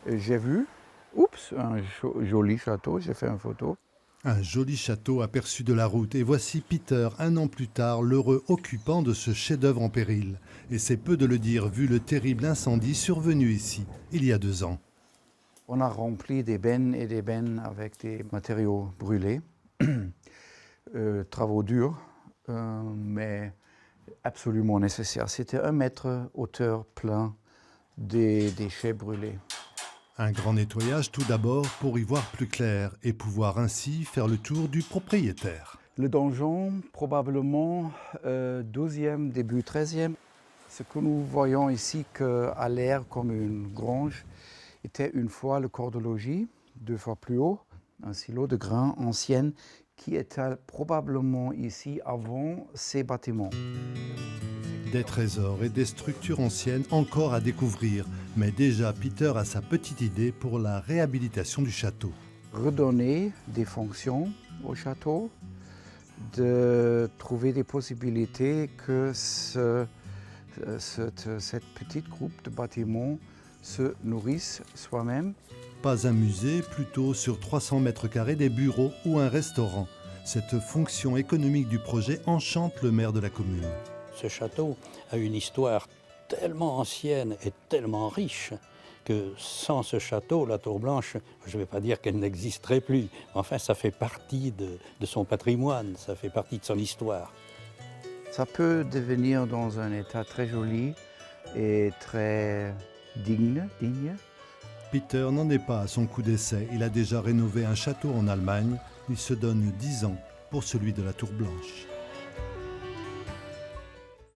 J'ai vu, oups, un joli château, j'ai fait une photo. Un joli château aperçu de la route et voici Peter, un an plus tard, l'heureux occupant de ce chef-d'œuvre en péril. Et c'est peu de le dire vu le terrible incendie survenu ici, il y a 2 ans. On a rempli des bennes et des bennes avec des matériaux brûlés. Travaux durs, mais absolument nécessaires. C'était 1 mètre hauteur plein des déchets brûlés. Un grand nettoyage tout d'abord pour y voir plus clair et pouvoir ainsi faire le tour du propriétaire. Le donjon, probablement 12e, début 13e. Ce que nous voyons ici, à l'air comme une grange, était une fois le corps de logis, 2 fois plus haut, un silo de grains ancien qui était probablement ici avant ces bâtiments. Des trésors et des structures anciennes encore à découvrir, mais déjà Peter a sa petite idée pour la réhabilitation du château. Redonner des fonctions au château, de trouver des possibilités que cette petite groupe de bâtiments se nourrissent soi-même. Pas un musée, plutôt sur 300 mètres carrés des bureaux ou un restaurant. Cette fonction économique du projet enchante le maire de la commune. Ce château a une histoire tellement ancienne et tellement riche que sans ce château, la Tour Blanche, je ne vais pas dire qu'elle n'existerait plus. Enfin, ça fait partie de son patrimoine, ça fait partie de son histoire. Ça peut devenir dans un état très joli et très digne. Peter n'en est pas à son coup d'essai. Il a déjà rénové un château en Allemagne. Il se donne 10 ans pour celui de la Tour Blanche.